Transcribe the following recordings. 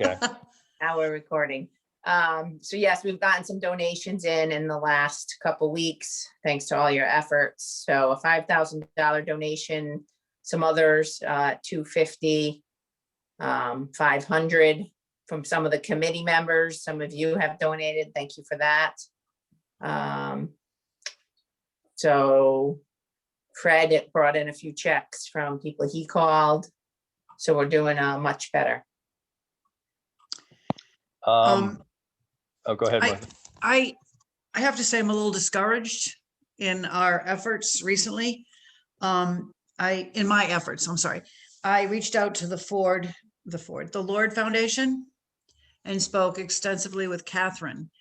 Okay. Now we're recording. So yes, we've gotten some donations in the last couple weeks, thanks to all your efforts. So a $5,000 donation, some others, 250, 500 from some of the committee members. Some of you have donated. Thank you for that. So Fred brought in a few checks from people he called. So we're doing much better. Oh, go ahead, Martha. I have to say I'm a little discouraged in our efforts recently. In my efforts, I'm sorry. I reached out to the Lord Foundation and spoke extensively with Catherine.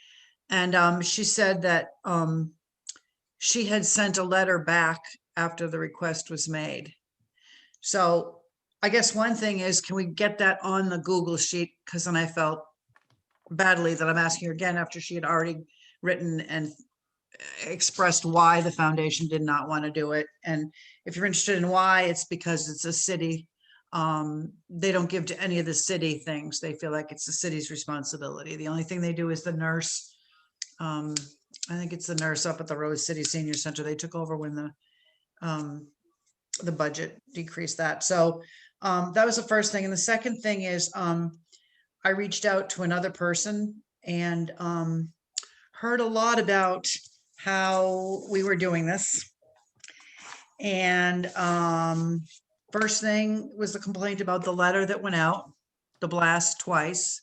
And she said that she had sent a letter back after the request was made. So I guess one thing is, can we get that on the Google sheet? Because then I felt badly that I'm asking her again after she had already written and expressed why the foundation did not want to do it. And if you're interested in why, it's because it's a city. They don't give to any of the city things. They feel like it's the city's responsibility. The only thing they do is the nurse. I think it's the nurse up at the Rose City Senior Center. They took over when the budget decreased that. So that was the first thing. And the second thing is, I reached out to another person and heard a lot about how we were doing this. And first thing was the complaint about the letter that went out, the blast twice,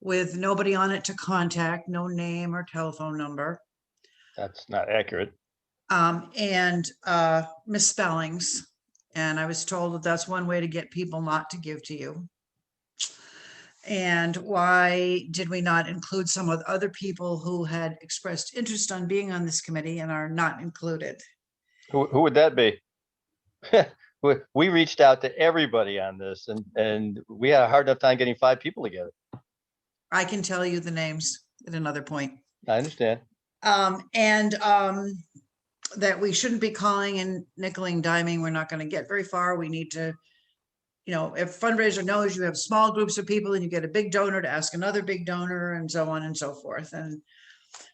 with nobody on it to contact, no name or telephone number. That's not accurate. And misspellings. And I was told that that's one way to get people not to give to you. And why did we not include some of the other people who had expressed interest on being on this committee and are not included? Who would that be? We reached out to everybody on this and we had a hard enough time getting 5 people together. I can tell you the names at another point. I understand. That we shouldn't be calling and nickeling, diming. We're not going to get very far. We need to, you know, if fundraiser knows you have small groups of people and you get a big donor to ask another big donor and so on and so forth. And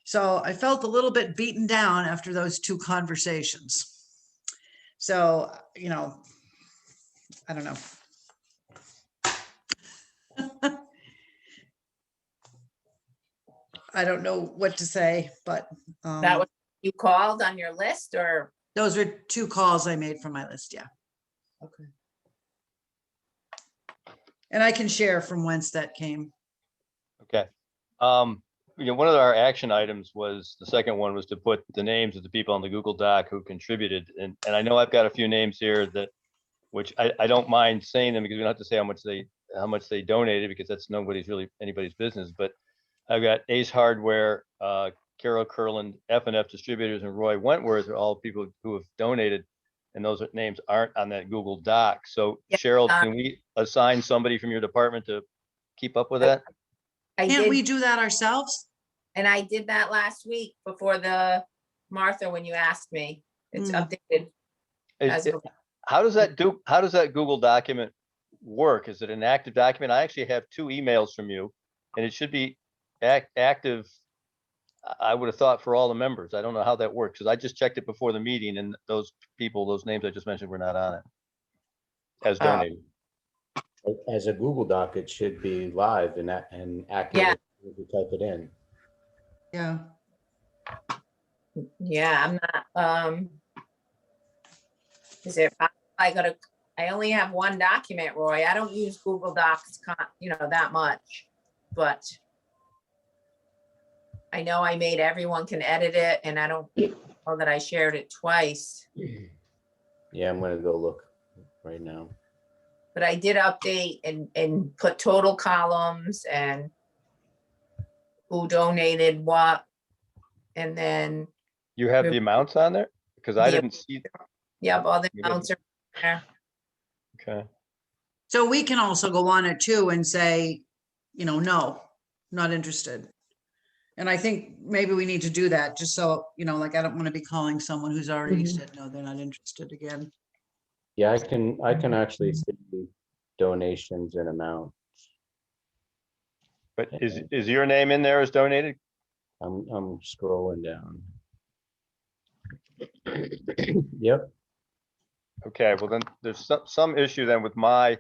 so I felt a little bit beaten down after those 2 conversations. So, you know, I don't know. I don't know what to say, but That was you called on your list, or? those were 2 calls I made from my list. Yeah. Okay. And I can share from whence that came. Okay. You know, one of our action items was, the second one was to put the names of the people on the Google Doc who contributed. And I know I've got a few names here that, which I don't mind saying them because we don't have to say how much they donated, because that's really anybody's business. But I've got Ace Hardware, Carol Kurland, F&F Distributors, and Roy Wentworth are all people who have donated, and those names aren't on that Google Doc. So Yeah, Cheryl, can we assign somebody from your department to keep up with that? Can't we do that ourselves? And I did that last week before Martha, when you asked me. It's updated. How does that Google document work? Is it an active document? I actually have 2 emails from you, and it should be active. I would have thought for all the members. I don't know how that works, because I just checked it before the meeting, and those names I just mentioned were not on it as donated. As a Google Doc, it should be live and accurate. If you type it in. Yeah. Yeah, I'm not, is it, I only have 1 document, Roy. I don't use Google Docs, that much, but I know I made everyone can edit it, and I don't know that I shared it twice. Yeah, I'm gonna go look right now. But I did update and put total columns and who donated what. And then, You have the amounts on there? Because I didn't see. yep, all the amounts are there. Okay. So we can also go on it too and say, no, not interested. And I think maybe we need to do that just so, like, I don't want to be calling someone who's already said, no, they're not interested again. Yeah, I can actually see donations and amount. But is your name in there as donated? I'm scrolling down. Yep, Okay, well then there's some issue then with my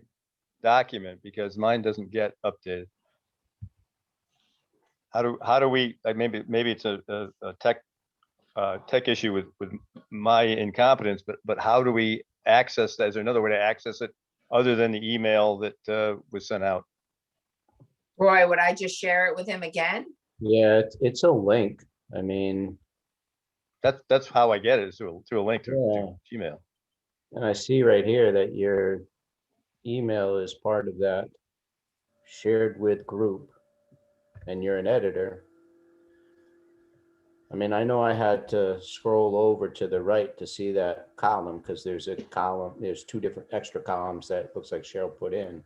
document because mine doesn't get updated. How do we, like, maybe it's a tech issue with my incompetence, but how do we access that? Is there another way to access it other than the email that was sent out? Roy, would I just share it with him again? yeah, it's a link. I mean, That's how I get it, is through a link to Yeah. Gmail. and I see right here that your email is part of that shared with group, and you're an editor. I mean, I know I had to scroll over to the right to see that column because there's a column, there's two different extra columns that looks like Cheryl put in.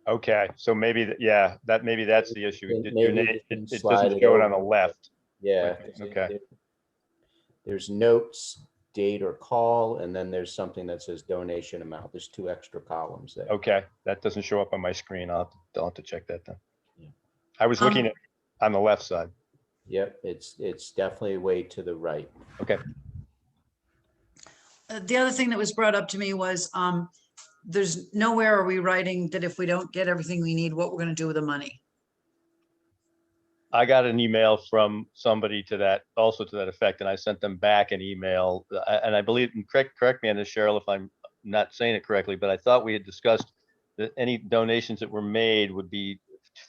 Okay, so maybe, yeah, maybe that's the issue. Then Your maybe name, you can it slide doesn't it show it on the over. left. Yeah. Okay. There's notes, date or call, and then there's something that says donation amount. There's two extra columns there. Okay, that doesn't show up on my screen. I'll have to check that then. Yeah. I was looking at on the left side. Yep, it's definitely way to the right. Okay, The other thing that was brought up to me was, there's nowhere are we writing that if we don't get everything we need, what we're gonna do with the money. I got an email from somebody also to that effect, and I sent them back an email. And I believe, and correct me on this, Cheryl, if I'm not saying it correctly, but I thought we had discussed that any donations that were made would be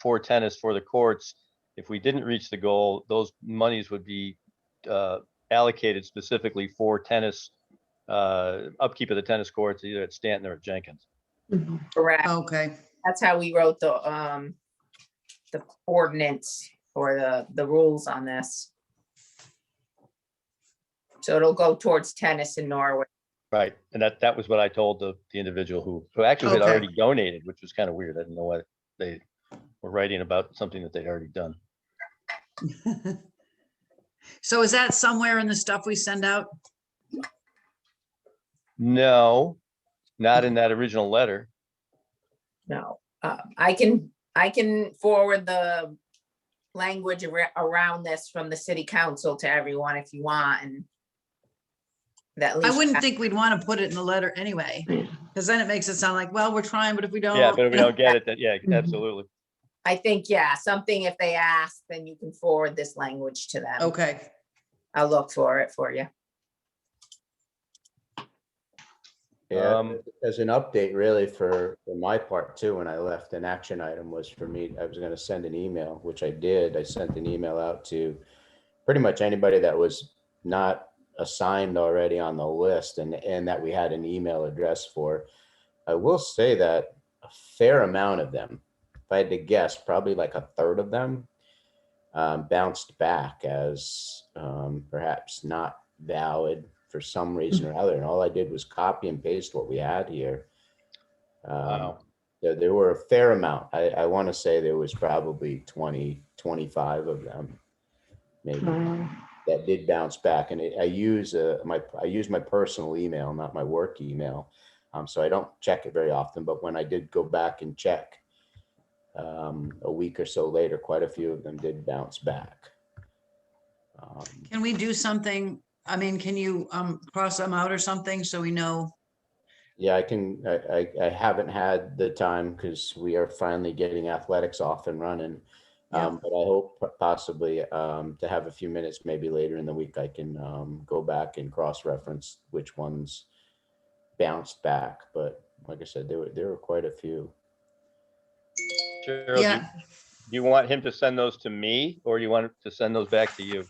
for tennis for the courts. If we didn't reach the goal, those monies would be allocated specifically for tennis, upkeep of the tennis courts, either at Stanton or at Jenkins. Correct. Okay, That's how we wrote the ordinance or the rules on this. So it'll go towards tennis in Norway. Right, and that was what I told the individual who actually had Okay. already donated, which was kind of weird. I didn't know what they were writing about something that they'd already done. so is that somewhere in the stuff we send out? No, not in that original letter. No, I can forward the language around this from the city council to everyone if you want, and that. I wouldn't think we'd want to put it in the letter anyway, because then it makes it sound like, well, we're trying, but if we don't. Yeah, but if we you know. don't get it, then yeah, absolutely. I think, yeah, something if they ask, then you can forward this language to them. Okay, I'll look for it for you. Yeah, as an update really for my part too, when I left, an action item was for me, I was gonna send an email, which I did. I sent an email out to pretty much anybody that was not assigned already on the list and that we had an email address for. I will say that a fair amount of them, if I had to guess, probably like a third of them bounced back as perhaps not valid for some reason or other. And all I did was copy and paste what we had here. Wow. There were a fair amount. I want to say there was probably 20, 25 of them, maybe, that did bounce back. And I use my personal email, not my work email. So I don't check it very often, but when I did go back and check a week or so later, quite a few of them did bounce back. can we do something? I mean, can you cross them out or something so we know? Yeah, I haven't had the time because we are finally getting athletics off and running. Yeah. But I hope possibly to have a few minutes, maybe later in the week, I can go back and cross-reference which ones bounced back. But like I said, there were quite a few. Cheryl, Yeah, do you want him to send those to me or do you want to send those back to you?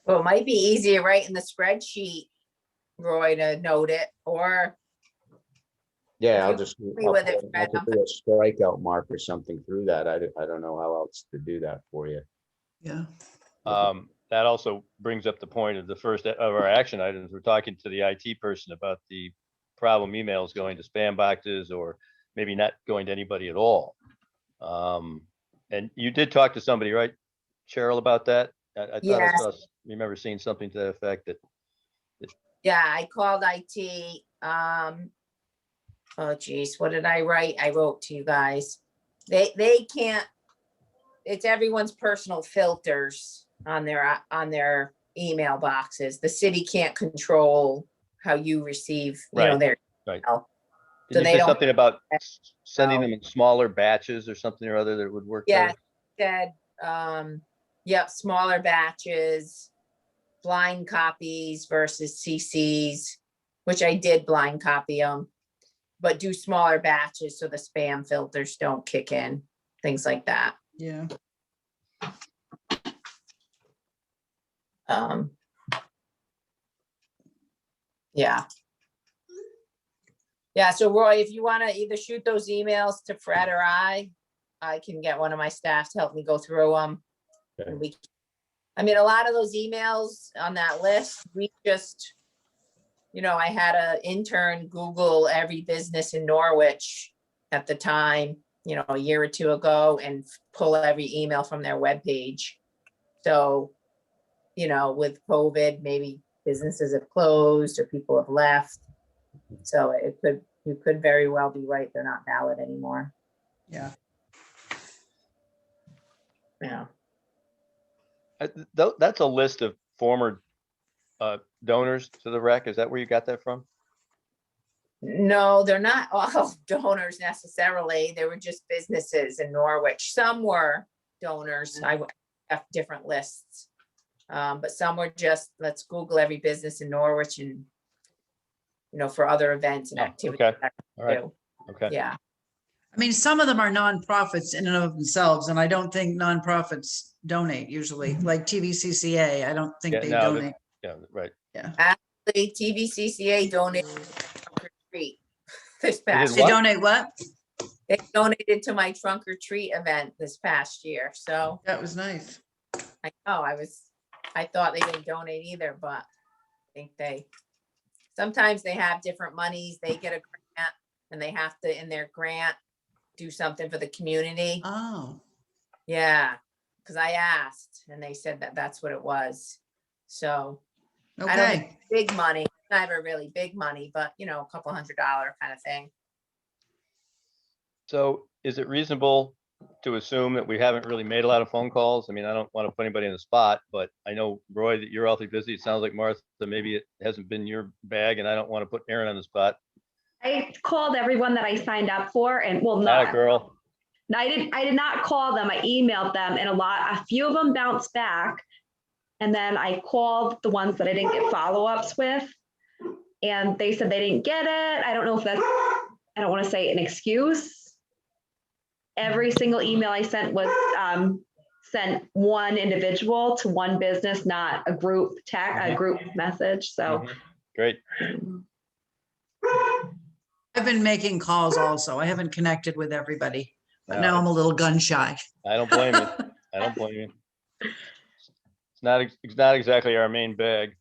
Well, it might be easier right in the spreadsheet, Roy, to note it, or Yeah, I'll you just, agree with it, I Fred, could do a strikeout mark or something through that. I don't know how else to do that for you. yeah. That also brings up the point of the first of our action items. We're talking to the IT person about the problem emails going to spam boxes or maybe not going to anybody at all. And you did talk to somebody, right, Cheryl, about that? I thought Yes. remember seeing something to that effect that, yeah, I called IT. Oh geez, what did I write? I wrote to you guys. They can't, it's everyone's personal filters on their email boxes. The city can't control how you receive, Right, their. right. email. Did So you they say don't- something about sending No. them in smaller batches or something or other that would work Yeah, better? said, yep, smaller batches, blind copies versus CCs, which I did blind copy them, but do smaller batches so the spam filters don't kick in, things like that. Yeah. Um. Yeah. Yeah, so Roy, if you want to either shoot those emails to Fred or I can get one of my staff to help me go through them. Okay. I mean, a lot of those emails on that list, we just, I had an intern Google every business in Norwich at the time, a year or two ago, and pull every email from their webpage. So, with COVID, maybe businesses have closed or people have left. So you could very well be right. They're not valid anymore. Yeah. Yeah. That's a list of former donors to the rec. Is that where you got that from? No, they're not all donors necessarily. They were just businesses in Norwich. Some were donors. I have different lists. But some were just, let's Google every business in Norwich and, for other events and Oh, activities. okay. that All we right. do. Okay. Yeah. I mean, some of them are nonprofits in and of themselves, and I don't think nonprofits donate usually, like TVCCA. I don't think Yeah, they no, donate. Yeah, right. The TVCCA donated trunk or treat this They past did They what? donate what? They donated to my trunk or treat event this past year. So That was nice. I thought they didn't donate either, but I think sometimes they have different monies. They get a grant and they have to, in their grant, do something for the community. Oh, Yeah, because I asked and they said that that's what it was. So I don't think okay. big money, never really big money, but a couple $100 kind of thing. So is it reasonable to assume that we haven't really made a lot of phone calls? I mean, I don't want to put anybody in the spot, but I know, Roy, that you're awfully busy. It sounds like Martha, maybe it hasn't been your bag, and I don't want to put Aaron on the spot. I called everyone that I signed up for, and well, Not a no, girl. I did not call them. I emailed them, and a few of them bounced back. And then I called the ones that I didn't get follow-ups with, and they said they didn't get it. I don't know if that's, I don't want to say an excuse. Every single email I sent was sent one individual to one business, not a group a group message. So Mhm. Great. I've been making calls also. I haven't connected with everybody, but No, now I'm a little gun shy. I don't blame you. I don't blame you. It's not exactly our main bag.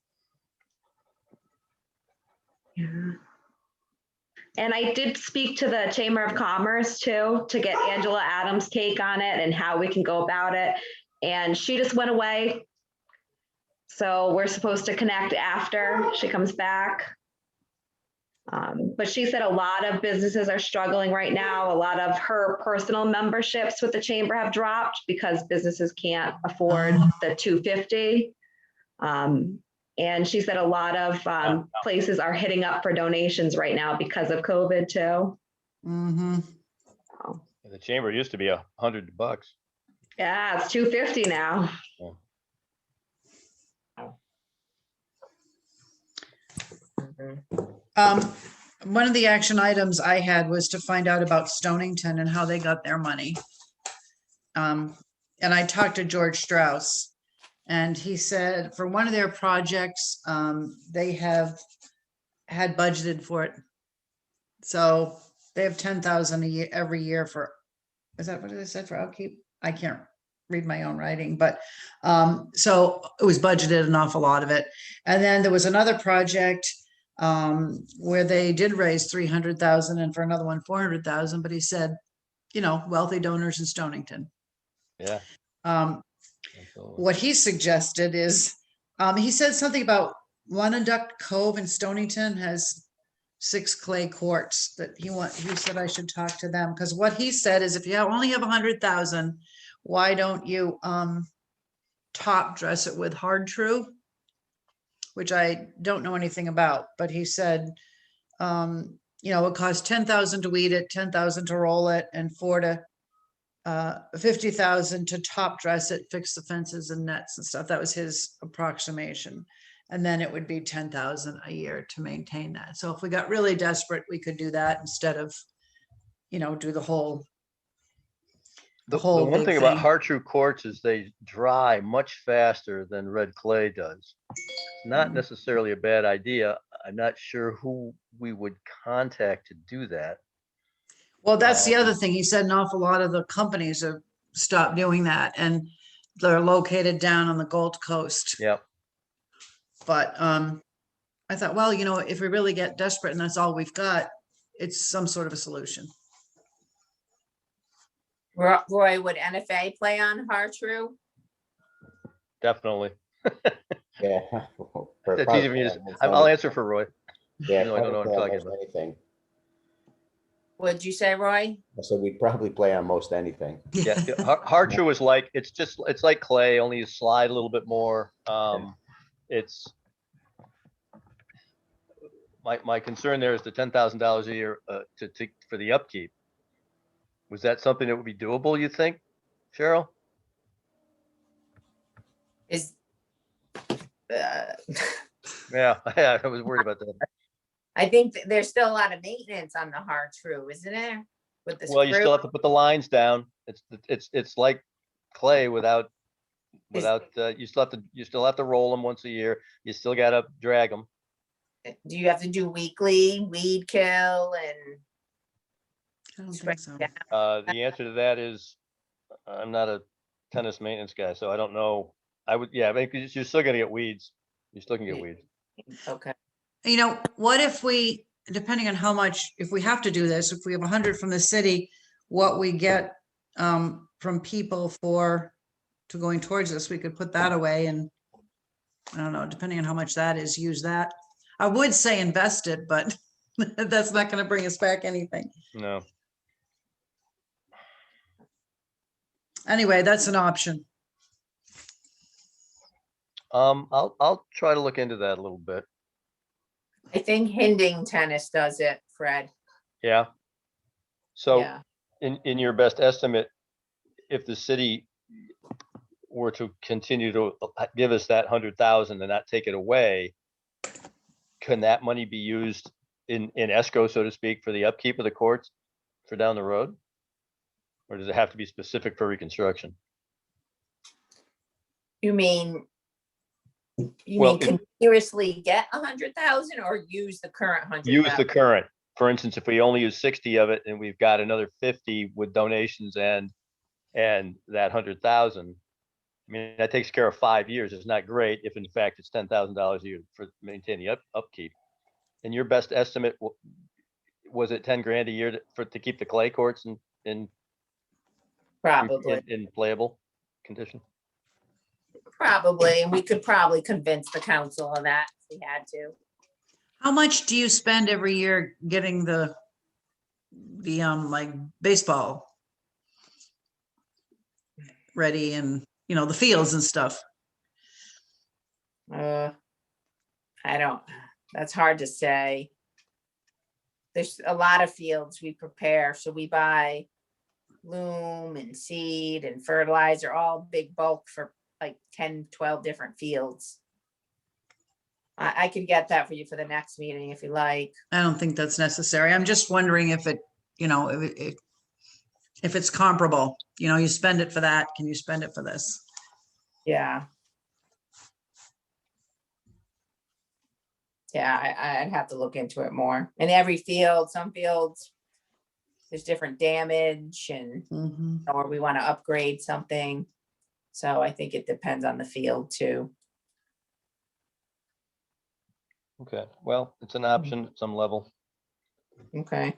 And I did speak to the Chamber of Commerce too, to get Angela Adams' take on it and how we can go about it. And she just went away. So we're supposed to connect after she comes back. But she said a lot of businesses are struggling right now. A lot of her personal memberships with the chamber have dropped because businesses can't afford the $250. And she said a lot of places are hitting up for donations right now because of COVID too. Mm-hmm. The chamber used to be $100. Yeah, it's $250 now. One of the action items I had was to find out about Stonington and how they got their money. And I talked to George Strauss, and he said for one of their projects, they have had budgeted for it. So they have 10,000 a year every year for, is that what it said for upkeep? I can't read my own writing, but so it was budgeted an awful lot of it. And then there was another project where they did raise 300,000 and for another one 400,000, but he said, wealthy donors in Stonington. Yeah. Absolutely. What he suggested is, he said something about Wyandotte Cove in Stonington has 6 clay courts that he said I should talk to them, because what he said is if you only have 100,000, why don't you top dress it with hard true? Which I don't know anything about, but he said, it costs 10,000 to weed it, 10,000 to roll it, and 50,000 to top dress it, fix the fences and nets and stuff. That was his approximation. And then it would be 10,000 a year to maintain that. So if we got really desperate, we could do that instead of, do the whole. The whole one big thing about thing. Hartrue quartz is they dry much faster than red clay does. Not Mm. necessarily a bad idea. I'm not sure who we would contact to do that. Well, that's the other thing. He said an awful lot of the companies have stopped doing that, and they're located down on the Gold Coast. Yep. But I thought, well, if we really get desperate and that's all we've got, it's some sort of a solution. Roy, would NFA play on Hartrue? Definitely. Yeah. That's easy for me to say. I'll answer for Roy. Yeah, even though I don't know what I'm probably talking almost anything. What'd you say, Roy? So we'd probably play on most anything. Yeah, Hartrue is like, it's like clay, only you slide a little bit more. It's my concern there is the $10,000 a year for the upkeep. Was that something that would be doable, you think, Cheryl? Is, Yeah, I was worried about that. I think there's still a lot of maintenance on the Hartrue, isn't there? With the Well, you still screw? have to put the lines down. It's like clay without, Is- you still have to roll them once a year. You still gotta drag them. Do you have to do weekly weed kill and? I don't spray think so. down? The answer to that is, I'm not a tennis maintenance guy, so I don't know. Yeah, I mean, 'cause you're still gonna get weeds. You still can get weeds. Okay, What if we, depending on how much, if we have to do this, if we have 100 from the city, what we get from people to going towards this, we could put that away and I don't know, depending on how much that is, use that. I would say invest it, but that's not going to bring us back anything. No. Anyway, that's an option. I'll try to look into that a little bit. I think Hinding Tennis does it, Fred. Yeah. So Yeah, in your best estimate, if the city were to continue to give us that 100,000 and not take it away, can that money be used in escrow, so to speak, for the upkeep of the courts for down the road? Or does it have to be specific for reconstruction? you mean Well, continuously get 100,000 or use the current 100,000? Use the current. For instance, if we only use 60 of it and we've got another 50 with donations and that 100,000, I mean, that takes care of 5 years. It's not great if in fact it's $10,000 a year for maintaining upkeep. And your best estimate, was it 10 grand a year to keep the clay courts in Probably, playable condition? probably, and we could probably convince the council of that if we had to. How much do you spend every year getting the like baseball ready and, the fields and stuff? That's hard to say. There's a lot of fields we prepare, so we buy loam and seed and fertilizer, all big bulk for like 10, 12 different fields. I could get that for you for the next meeting if you like. I don't think that's necessary. I'm just wondering if it, if it's comparable, you spend it for that, can you spend it for this? Yeah. Yeah, I'd have to look into it more. And every field, some fields, there's different damage and, Mhm. or we want to upgrade something. So I think it depends on the field too. Okay, well, it's an option at some level. Okay,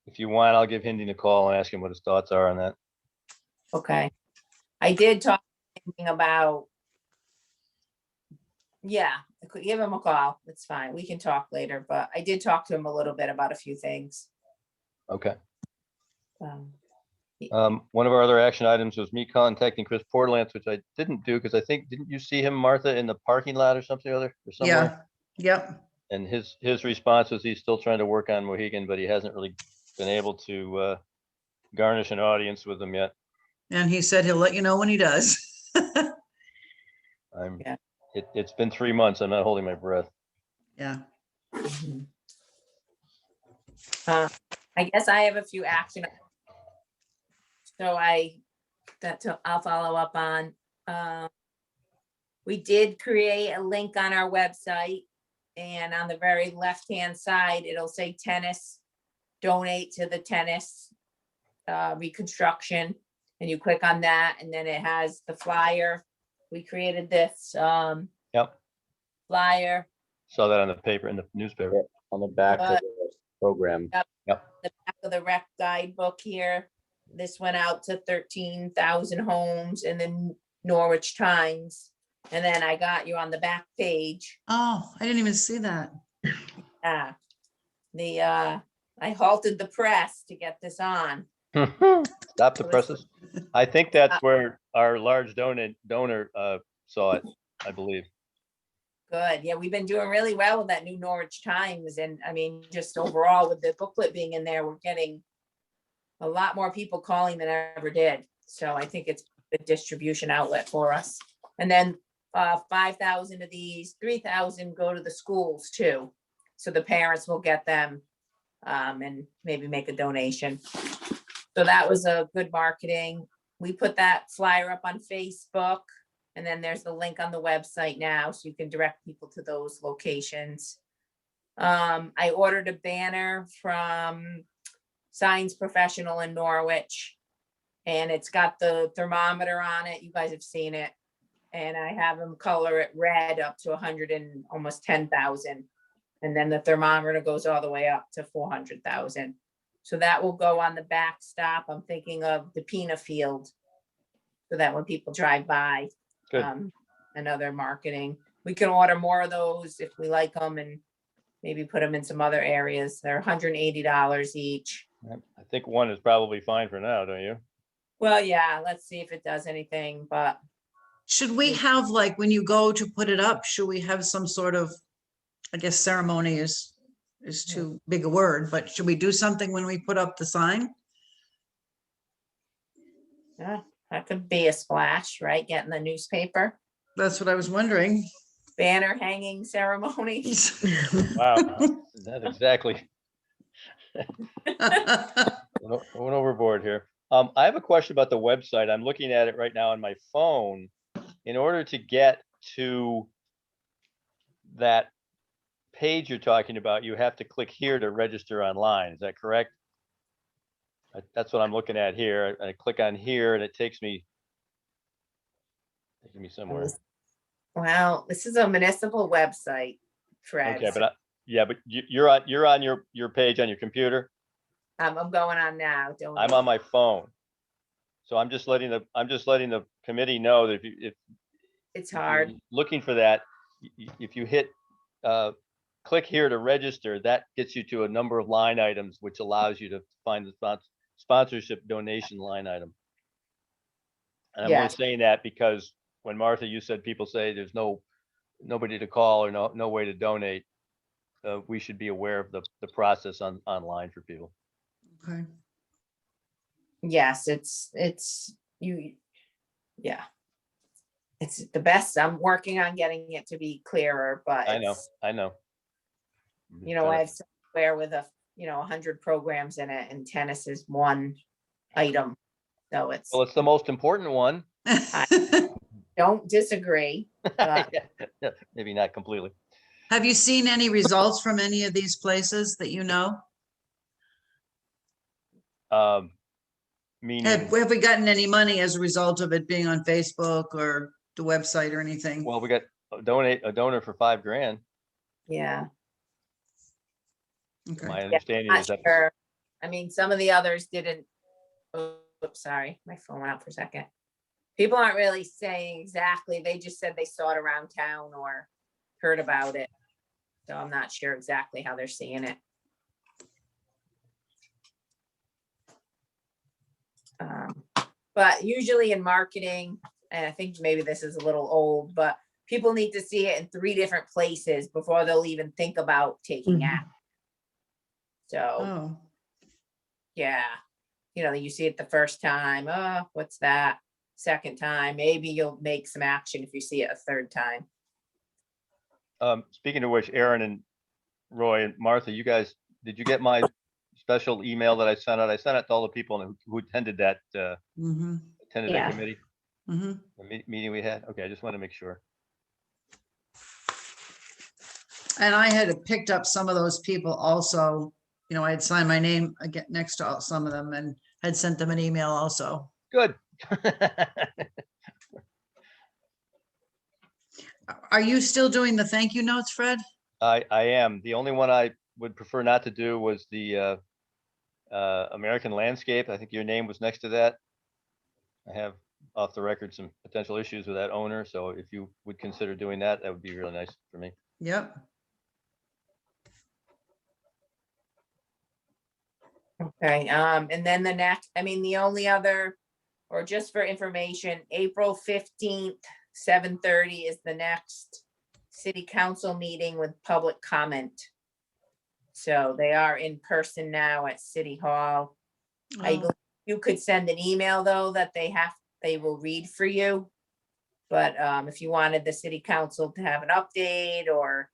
If you want, I'll give Hinding a call and ask him what his thoughts are on that. okay. I did talk about, yeah, I could give him a call. It's fine. We can talk later, but I did talk to him a little bit about a few things. Okay. Um, One of our other action items was me contacting Chris Portland, which I didn't do because I think, didn't you see him, Martha, in the parking lot or something or other or somewhere? Yeah, yep. And his response was he's still trying to work on Mohegan, but he hasn't really been able to garnish an audience with them yet. And he said he'll let you know when he does. I'm, Yeah. it's been 3 months. I'm not holding my breath. Yeah. mhm. I guess I have a few action. So I'll follow up on. We did create a link on our website, and on the very left-hand side, it'll say tennis, donate to the tennis reconstruction, and you click on that, and then it has the flyer. We created this Yep. flyer, Saw that on the paper, in the newspaper. On the back of the program. the back of the rec guidebook here. This went out to 13,000 homes in the Norwich Times. And then I got you on the back page. Oh, I didn't even see that. I halted the press to get this on. Stop the presses. I think that's where our large donor saw it, I believe. Good. Yeah, we've been doing really well with that new Norwich Times. And I mean, just overall with the booklet being in there, we're getting a lot more people calling than I ever did. So I think it's a distribution outlet for us. And then 5,000 of these, 3,000 go to the schools too. So the parents will get them and maybe make a donation. So that was a good marketing. We put that flyer up on Facebook, and then there's the link on the website now, so you can direct people to those locations. I ordered a banner from Signs Professional in Norwich, and it's got the thermometer on it. You guys have seen it. And I have them color it red up to 100 and almost 10,000. And then the thermometer goes all the way up to 400,000. So that will go on the backstop. I'm thinking of the Pina Field, so that when people drive by, Good. and other marketing, we can order more of those if we like them, and maybe put them in some other areas. They're $180 each. I think one is probably fine for now, don't you? Well, yeah, let's see if it does anything, but Should we have, like, when you go to put it up, should we have some sort of, I guess ceremony is too big a word, but should we do something when we put up the sign? yeah, that could be a splash, right? Getting the newspaper, That's what I was wondering. banner hanging ceremony. Wow, that's exactly. Went overboard here. I have a question about the website. I'm looking at it right now on my phone. In order to get to that page you're talking about, you have to click here to register online. Is that correct? That's what I'm looking at here. I click on here and it takes me somewhere. Well, this is a municipal website, Fred. Okay, but yeah, but you're on your page on your computer. I'm going on now. Don't. I'm on my phone. So I'm just letting the committee know that if It's you're hard. looking for that, if you hit click here to register, that gets you to a number of line items, which allows you to find the sponsorship donation line item. And I'm only Yes. saying that because when Martha, you said people say there's nobody to call or no way to donate. We should be aware of the process online for people. Okay. Yes, it's you. Yeah. It's the best. I'm working on getting it to be clearer, but I know. it's, I'm you know, trying I to- have software with 100 programs in it, and tennis is one item. So it's, Well, it's the most important one. don't disagree. But Yeah, maybe not completely. Have you seen any results from any of these places that you know? Meaning, Have we gotten any money as a result of it being on Facebook or the website or anything? well, we got a donor for $5,000. yeah. Okay. My understanding Not is that, sure. I mean, some of the others didn't. Oops, sorry, my phone went out for a second. People aren't really saying exactly. They just said they saw it around town, or heard about it. So I'm not sure exactly how they're seeing it. But usually in marketing, and I think maybe this is a little old, but people need to see it in 3 different places before they'll even think about taking Mhm. action. So, Oh, yeah, you see it the first time, oh, what's that? Second time, maybe you'll make some action if you see it a third time. Speaking of which, Aaron and Roy and Martha, you guys, did you get my special email that I sent out? I sent it to all the people who attended that, mm-hmm, Yes. committee, mm-hmm. the meeting we had. Okay, I just want to make sure. And I had picked up some of those people also, I had signed my name again next to some of them and had sent them an email also. Good. Are you still doing the thank you notes, Fred? I am. The only one I would prefer not to do was the American Landscape. I think your name was next to that. I have off the record some potential issues with that owner, so if you would consider doing that, that would be really nice for me. Yep. Okay, and then the only other, or just for information, April 15th, 7:30 is the next city council meeting with public comment. So they are in person now at City Hall. I Oh, believe you could send an email, though, that they will read for you. But if you wanted the city council to have an update or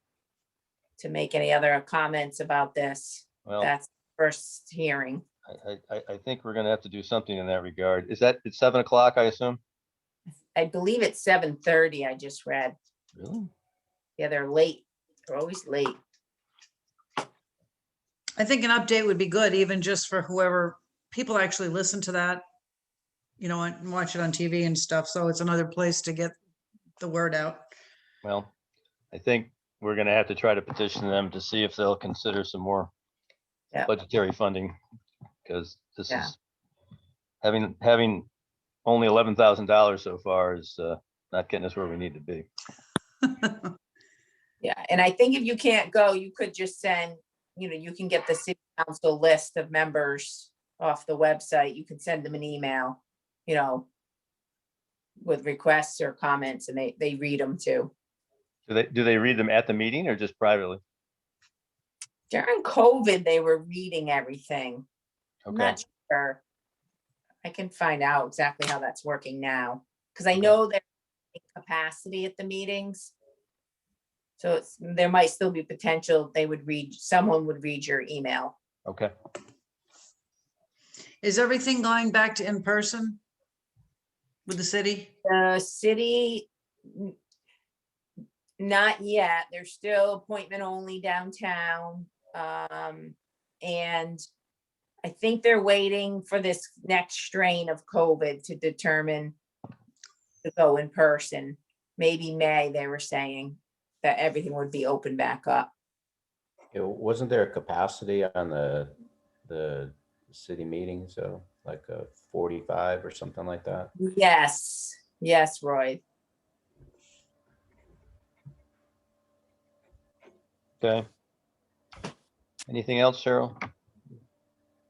to make any other comments about this, Well, that's first hearing. I think we're gonna have to do something in that regard. Is that, it's 7 o'clock, I assume? I believe it's 7:30, I just read. Really? Yeah, they're late. They're always late. I think an update would be good, even just for whoever, people actually listen to that, and watch it on TV and stuff. So it's another place to get the word out. Well, I think we're gonna have to try to petition them to see if they'll consider some more Yeah. budgetary funding, because this Yeah. is having only $11,000 so far is not getting us where we need to be. Yeah, and I think if you can't go, you could just send, you can get the city council list of members off the website. You can send them an email, with requests or comments, and they read them too. Do they read them at the meeting or just privately? During COVID, they were reading everything. I'm Okay, not sure. I can find out exactly how that's working now, because I know there's capacity at the meetings. So there might still be potential someone would read your email. okay. Is everything going back to in person with the city? The city, not yet. They're still appointment only downtown. And I think they're waiting for this next strain of COVID to determine to go in person. Maybe May, they were saying that everything would be open back up. Wasn't there a capacity on the city meeting? So like a 45 or something like that? Yes, Roy. Okay. Anything else, Cheryl?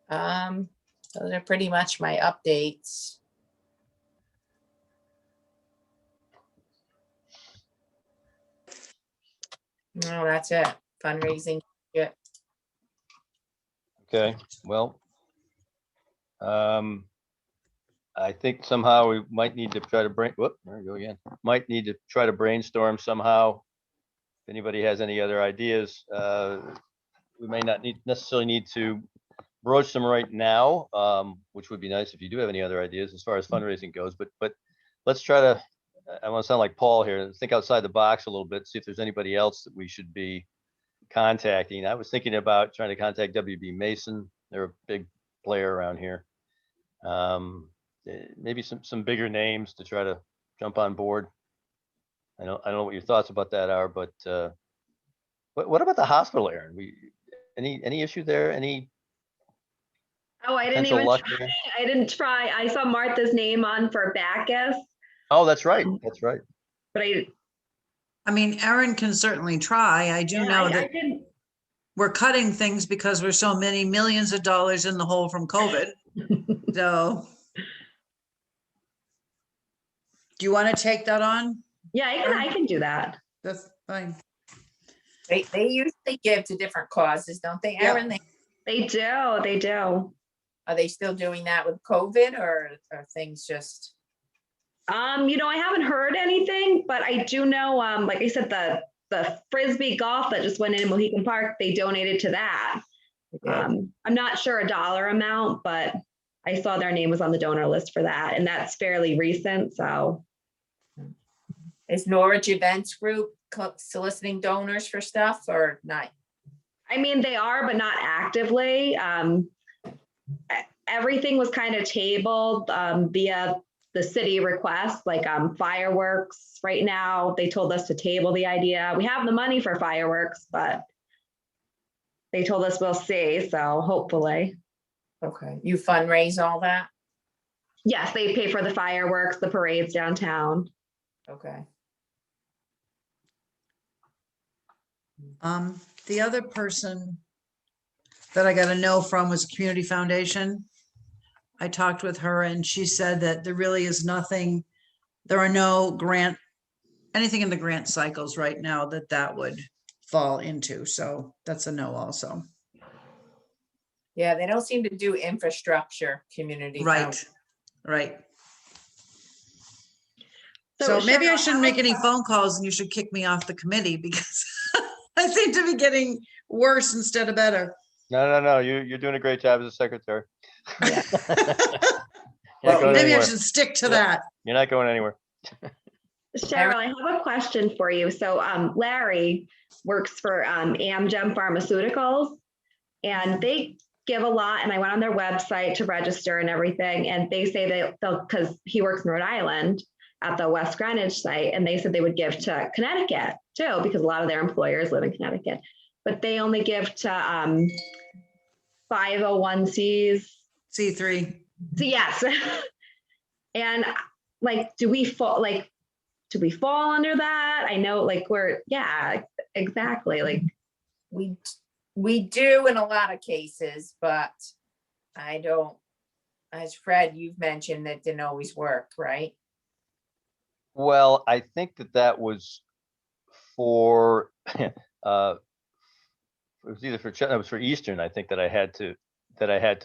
Those are pretty much my updates. No, that's it. Fundraising. Yeah. Okay, well, I think somehow we might need to try to there we go again. Might need to try to brainstorm somehow. If anybody has any other ideas, we may not necessarily need to broach them right now, which would be nice if you do have any other ideas as far as fundraising goes, but let's try to, I want to sound like Paul here, think outside the box a little bit, see if there's anybody else that we should be contacting. I was thinking about trying to contact WB Mason. They're a big player around here. Maybe some bigger names to try to jump on board. I don't know what your thoughts about that are, but what about the hospital, Aaron? Any issue there? Any Oh, I didn't potential even luck try. there? I didn't try. I saw Martha's name on for Bacchus, Oh, that's right. That's right. but I mean, Erin can certainly try. I do Yeah, know I that didn't. we're cutting things because we're so many millions of dollars in the hole from COVID. So. Do you want to take that on? Yeah, I can do that. That's fine. They usually give to different causes, don't they, Yep. Erin? They do, they do. Are they still doing that with COVID or are things just? I haven't heard anything, but I do know, like I said, the Frisbee golf that just went in Mohegan Park, they donated to that. I'm not sure a dollar amount, but I saw their name was on the donor list for that, and that's fairly recent, so. Is Norwich Events Group soliciting donors for stuff or not? I mean, they are, but not actively. Everything was kind of tabled via the city request, like fireworks right now. They told us to table the idea. We have the money for fireworks, but they told us we'll see, so hopefully. Okay, you fundraise all that? Yes, they pay for the fireworks, the parades downtown. Okay. The other person that I got a no from was Community Foundation. I talked with her and she said that there really is nothing, there are no anything in the grant cycles right now that would fall into. So that's a no also. Yeah, they don't seem to do infrastructure, community. Right, right. So So maybe I Cheryl, shouldn't make any phone calls and you should kick me off the committee because I seem to be getting worse instead of better. No, you're doing a great job as a secretary. Yeah. You're not going Maybe I anywhere. should stick to Yeah. that. You're not going anywhere. Cheryl, I have a question for you. So Larry works for Amgen Pharmaceuticals, and they give a lot. And I went on their website to register and everything, and they say they'll because he works in Rhode Island at the West Greenwich site, and they said they would give to Connecticut too, because a lot of their employers live in Connecticut, but they only give to 501Cs. C3. So yes. And like, do we fall under that? I know yeah, exactly. Like, We do in a lot of cases, but I don't, as Fred, you've mentioned that didn't always work, right? Well, I think that was for, it was either it was for Eastern, I think that I had to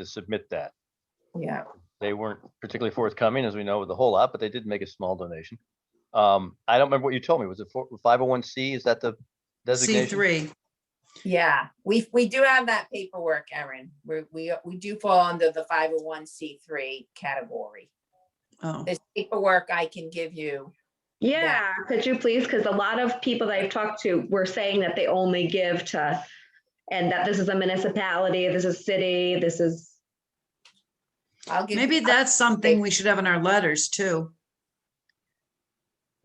submit that. Yeah. They weren't particularly forthcoming, as we know, with a whole lot, but they did make a small donation. I don't remember what you told me. Was it for 501c? Is that the designation? C3. Yeah, we do have that paperwork, Erin. We do fall under the 501c3 category. Oh, This paperwork I can give you. yeah, could you please? Because a lot of people that I've talked to were saying that they only give to, and that this is a municipality, this is city, this is. I'll give. maybe that's something we should have in our letters too.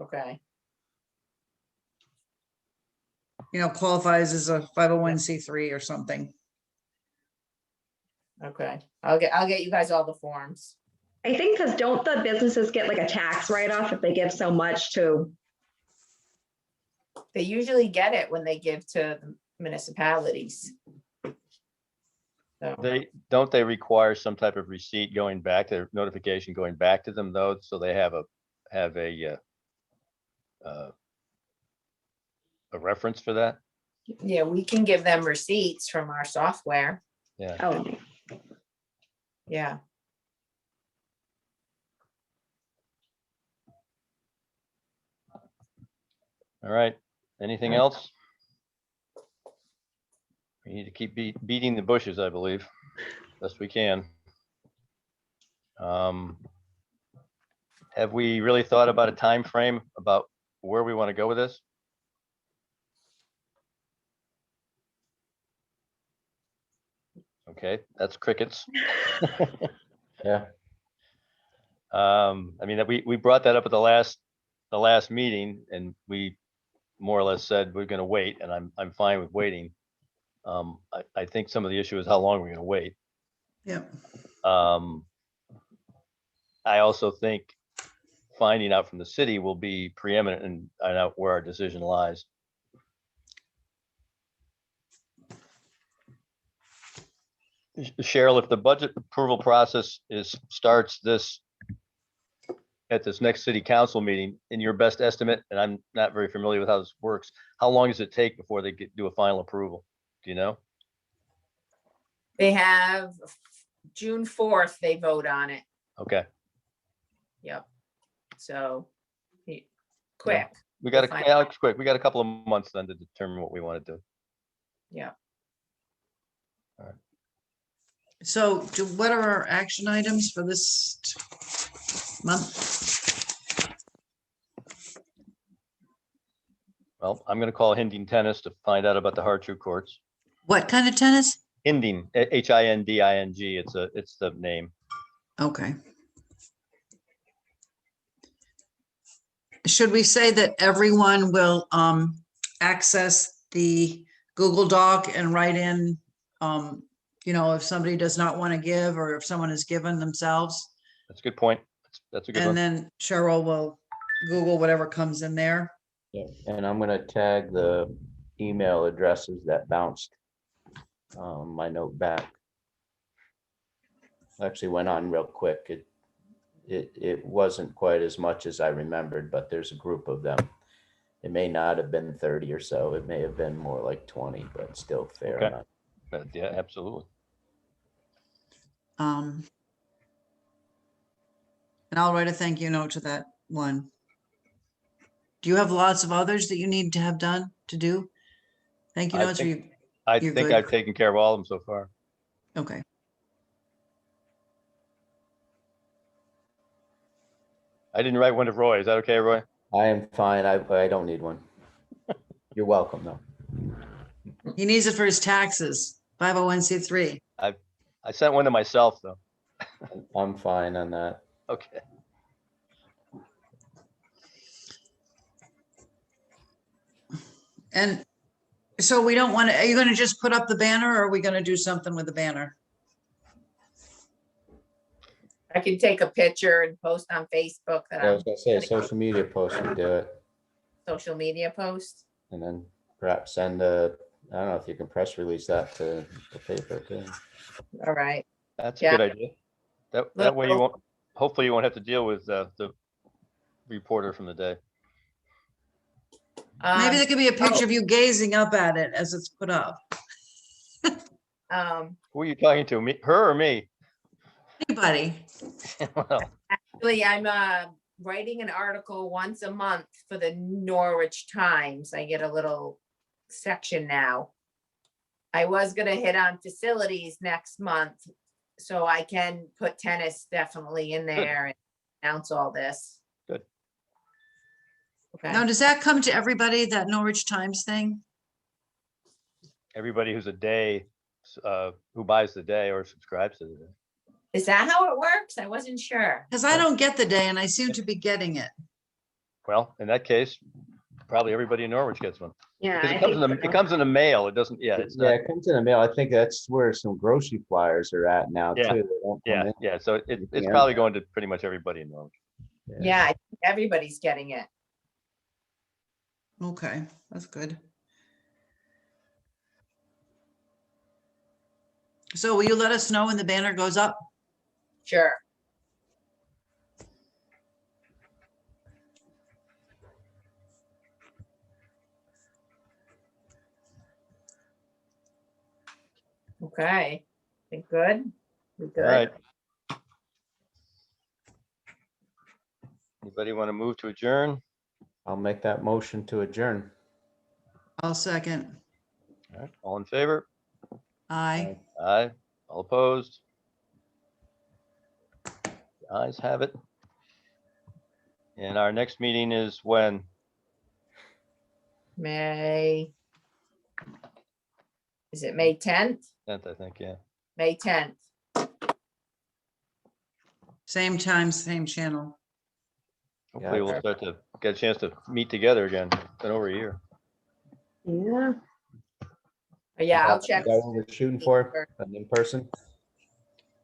Okay, Qualifies as a 501c3 or something. okay. I'll get you guys all the forms. I think because don't the businesses get like a tax write-off if they give so much to? They usually get it when they give to the municipalities. So, They require some type of receipt going back, their notification going back to them though, so they have a reference for that? yeah, we can give them receipts from our software. Yeah. Oh, Yeah. All right. Anything Right. else? We need to keep beating the bushes, I believe, best we can. Have we really thought about a time frame about where we want to go with this? Okay, that's crickets. Yeah. I mean, we brought that up at the last meeting and we more or less said we're gonna wait, and I'm fine with waiting. I think some of the issue is how long we're gonna wait. Yeah. I also think finding out from the city will be preeminent and out where our decision lies. Cheryl, if the budget approval process starts at this next city council meeting, in your best estimate, and I'm not very familiar with how this works, how long does it take before they do a final approval? Do you know? They have June 4th, they vote on it. Okay, Yep. So quick. we got We'll a, find Alex, quick, we got a couple of months then to determine what we want to do. Yeah. So what are our action items for this month? Well, I'm gonna call Hinding Tennis to find out about the Hartrue courts. What kind of tennis? Hinding, Hinding, it's the name. Okay. Should we say that everyone will access the Google Doc and write in, if somebody does not want to give, or if someone has given themselves? That's a good point. That's a good And one. then Cheryl will Google whatever comes in there. Yeah, and I'm gonna tag the email addresses that bounced my note back. Actually went on real quick. It wasn't quite as much as I remembered, but there's a group of them. It may not have been 30 or so. It may have been more like 20, but still fair Okay. enough. But yeah, absolutely. And I'll write a thank you note to that one. Do you have lots of others that you need to have done to do? Thank you I notes, or you, I You're think good. I've taken care of all of them so far. okay. I didn't write one to Roy. Is that okay, Roy? I am fine. I don't need one. You're welcome, though. He needs it for his taxes, 501c3. I sent one to myself, though. I'm fine on that. Okay. And so we don't want to, are you going to just put up the banner, or are we going to do something with the banner? I can take a picture and post on Facebook that I I'm was gonna say a social media post would do it, social media post. and then perhaps send I don't know if you can press release that to the paper too. All right. That's a Yeah. good idea. That way you won't, hopefully you won't have to deal with the reporter from the day. Maybe there could be a picture of you gazing up at it as it's put up. Who are you talking to? Me, her or me? Anybody? Well, Actually, I'm writing an article once a month for the Norwich Times. I get a little section now. I was gonna hit on facilities next month, so I can put tennis definitely in there and announce all this. Good. Okay, Now, does that come to everybody, that Norwich Times thing? everybody who's a day, who buys the day or subscribes to the day. is that how it works? I wasn't sure. Because I don't get the day and I seem to be getting it. Well, in that case, probably everybody in Norwich gets one. Yeah. Because I it comes think in the, so. it comes in the mail. It doesn't, yeah, it's Yeah, not, it comes in the mail. I think that's where some grocery flyers are at now too. Yeah, They don't come yeah, in. yeah. So it's Yeah. probably going to pretty much everybody in Norwich. Yeah, I think everybody's getting it. Okay, that's good. So will you let us know when the banner goes up? Sure. Okay, I think good. We All good? right. Anybody want to move to adjourn? I'll make that motion to adjourn. I'll second. All right, all in favor? Aye. Aye. All opposed? The ayes have it. And our next meeting is when? May. Is it May 10th? 10th, I think, yeah. May 10th. Same time, same channel. Hopefully we'll start to get a chance to meet together again. It's been over a year. Yeah. Yeah, I'll Is check. that what we're shooting for? An in-person?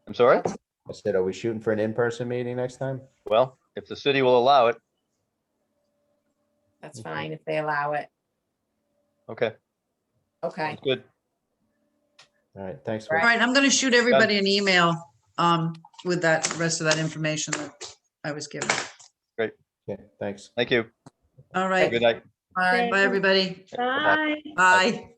I'm sorry? I said, are we shooting for an in-person meeting next time? Well, if the city will allow it. That's fine if they allow it. Okay, Okay, that's good. All right, thanks. Right. All right, I'm gonna shoot everybody an email with that rest of that information that I was given. Okay, thanks. Thank you. All Good right, night. fine. bye, everybody. Bye. Bye.